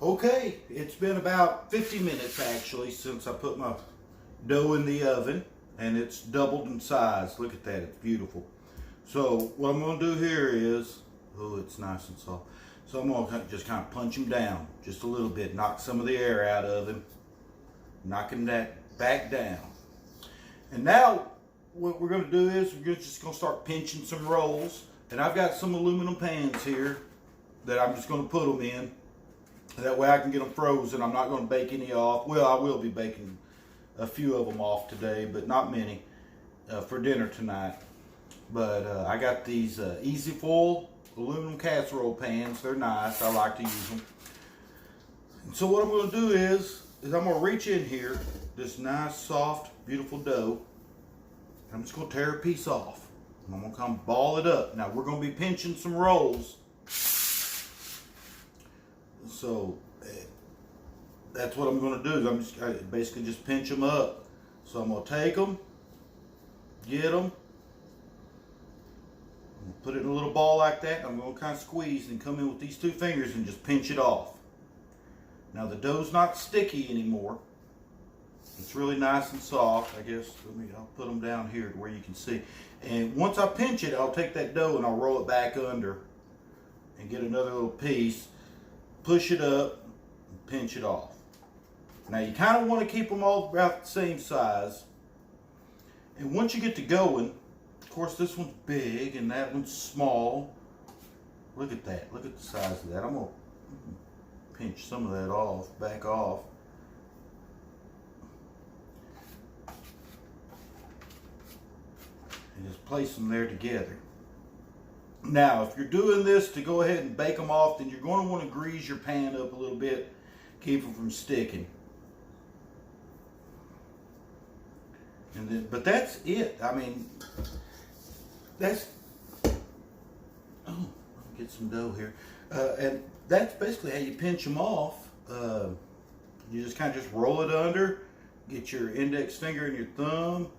Okay, it's been about 50 minutes actually since I put my dough in the oven, and it's doubled in size. Look at that, it's beautiful. So what I'm going to do here is, oh, it's nice and soft. So I'm going to just kind of punch him down just a little bit, knock some of the air out of him, knocking that back down. And now what we're going to do is we're just going to start pinching some rolls. And I've got some aluminum pans here that I'm just going to put them in. That way I can get them frozen. I'm not going to bake any off. Well, I will be baking a few of them off today, but not many for dinner tonight. But I got these Easy Foil aluminum casserole pans. They're nice. I like to use them. And so what I'm going to do is I'm going to reach in here, this nice, soft, beautiful dough. I'm just going to tear a piece off. I'm going to come ball it up. Now we're going to be pinching some rolls. So that's what I'm going to do. I basically just pinch them up. So I'm going to take them, get them, put it in a little ball like that. I'm going to kind of squeeze and come in with these two fingers and just pinch it off. Now the dough's not sticky anymore. It's really nice and soft. I guess I'll put them down here to where you can see. And once I pinch it, I'll take that dough and I'll roll it back under and get another little piece. Push it up and pinch it off. Now you kind of want to keep them all about the same size. And once you get to going, of course this one's big and that one's small. Look at that. Look at the size of that. I'm going to pinch some of that off, back off. And just place them there together. Now, if you're doing this to go ahead and bake them off, then you're going to want to grease your pan up a little bit, keep them from sticking. And then, but that's it. I mean, that's, I'll get some dough here. And that's basically how you pinch them off. You just kind of just roll it under, get your index finger and your thumb,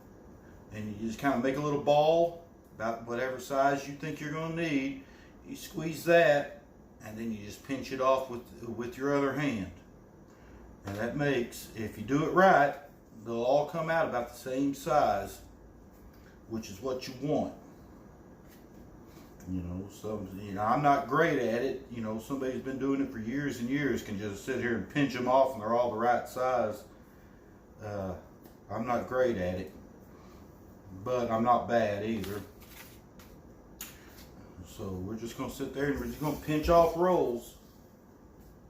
and you just kind of make a little ball. About whatever size you think you're going to need. You squeeze that, and then you just pinch it off with your other hand. And that makes, if you do it right, they'll all come out about the same size, which is what you want. You know, I'm not great at it. You know, somebody who's been doing it for years and years can just sit here and pinch them off, and they're all the right size. I'm not great at it, but I'm not bad either. So we're just going to sit there and we're just going to pinch off rolls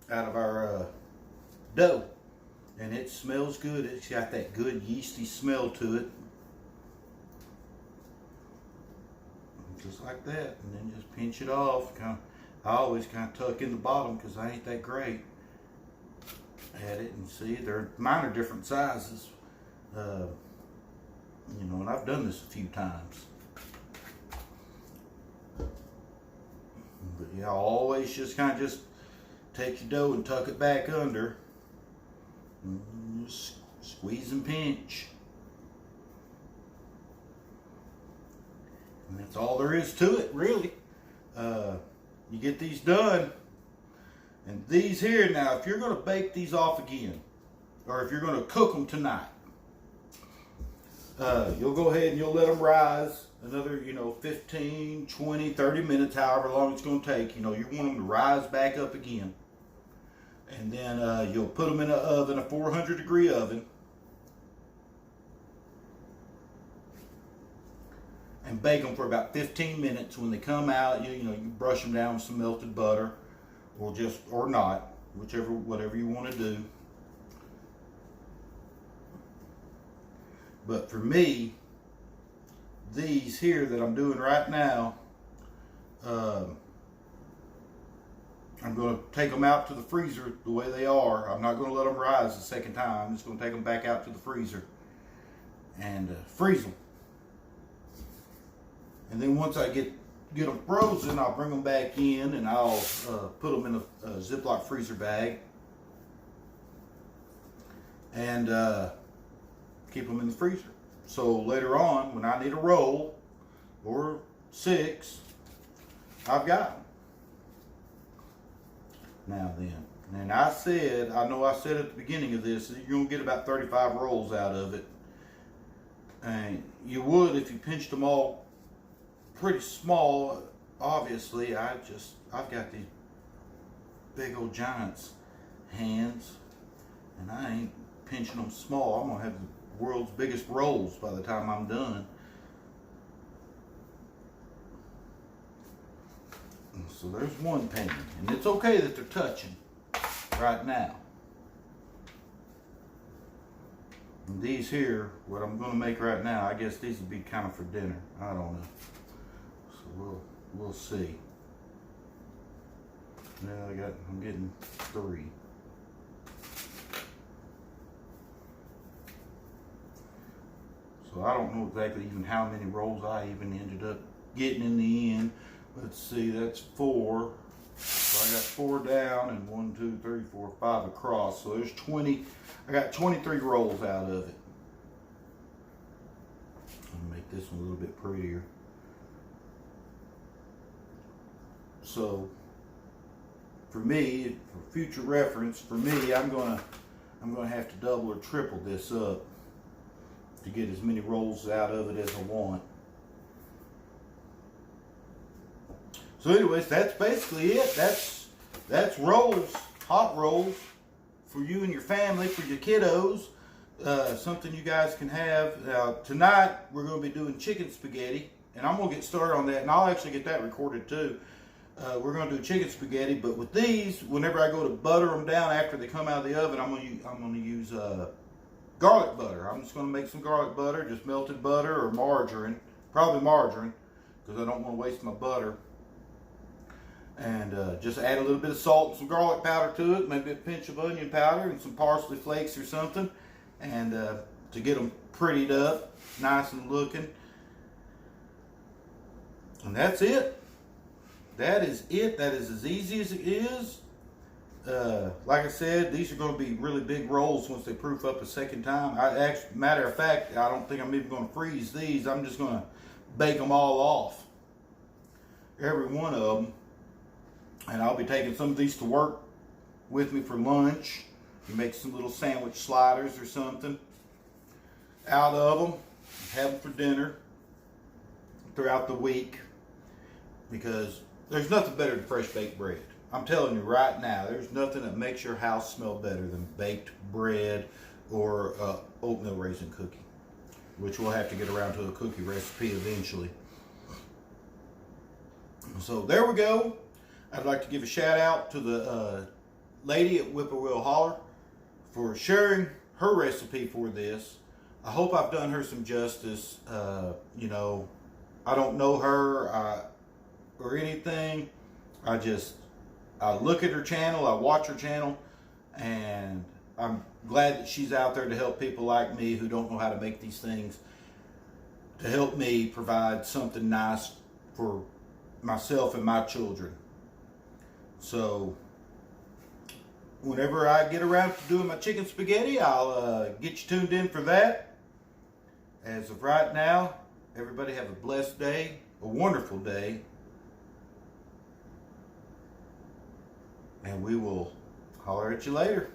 out of our dough. And it smells good. It's got that good yeasty smell to it. Just like that. And then just pinch it off. I always kind of tuck in the bottom because I ain't that great at it. And see, mine are different sizes. You know, and I've done this a few times. But yeah, always just kind of just take your dough and tuck it back under. And just squeeze and pinch. And that's all there is to it, really. You get these done. And these here, now, if you're going to bake these off again, or if you're going to cook them tonight, you'll go ahead and you'll let them rise another, 15, 20, 30 minutes, however long it's going to take. You want them to rise back up again. And then you'll put them in an oven, a 400-degree oven. And bake them for about 15 minutes. When they come out, you brush them down with some melted butter, or not, whatever you want to do. But for me, these here that I'm doing right now, I'm going to take them out to the freezer the way they are. I'm not going to let them rise the second time. I'm just going to take them back out to the freezer and freeze them. And then once I get them frozen, I'll bring them back in and I'll put them in a Ziploc freezer bag and keep them in the freezer. So later on, when I need a roll or 6, I've got them. Now then, And I know I said at the beginning of this, you're going to get about 35 rolls out of it. And you would if you pinched them all pretty small. Obviously, I've got these big old giant's hands, and I ain't pinching them small. I'm going to have the world's biggest rolls by the time I'm done. So there's one painting, and it's okay that they're touching right now. And these here, what I'm going to make right now, I guess these would be kind of for dinner. I don't know. So we'll see. Now I'm getting 3. So I don't know exactly even how many rolls I even ended up getting in the end. Let's see, that's 4. So I got 4 down and 1, 2, 3, 4, 5 across. So there's 20. I got 23 rolls out of it. I'll make this one a little bit prettier. So for me, for future reference, for me, I'm gonna have to double or triple this up to get as many rolls out of it as I want. So anyways, that's basically it. That's rolls, hot rolls for you and your family, for your kiddos. Something you guys can have. Now tonight we're going to be doing chicken spaghetti, and I'm going to get started on that, and I'll actually get that recorded too. We're going to do chicken spaghetti, but with these, whenever I go to butter them down after they come out of the oven, I'm going to use garlic butter. I'm just going to make some garlic butter, just melted butter or margarine, probably margarine, because I don't want to waste my butter. And just add a little bit of salt and some garlic powder to it, maybe a pinch of onion powder and some parsley flakes or something, and to get them prettied up, nice and looking. And that's it. That is it. That is as easy as it is. Like I said, these are going to be really big rolls once they proof up a second time. Matter of fact, I don't think I'm even going to freeze these. I'm just going to bake them all off, every one of them. And I'll be taking some of these to work with me for lunch. Make some little sandwich sliders or something out of them. Have them for dinner throughout the week. Because there's nothing better than fresh baked bread. I'm telling you right now, there's nothing that makes your house smell better than baked bread or oatmeal raisin cookie. Which we'll have to get around to a cookie recipe eventually. So there we go. I'd like to give a shout out to the lady at Whippoorwill Holler for sharing her recipe for this. I hope I've done her some justice. You know, I don't know her or anything. I look at her channel, I watch her channel, and I'm glad that she's out there to help people like me who don't know how to make these things, to help me provide something nice for myself and my children. So whenever I get around to doing my chicken spaghetti, I'll get you tuned in for that. As of right now, everybody have a blessed day, a wonderful day, and we will holler at you later.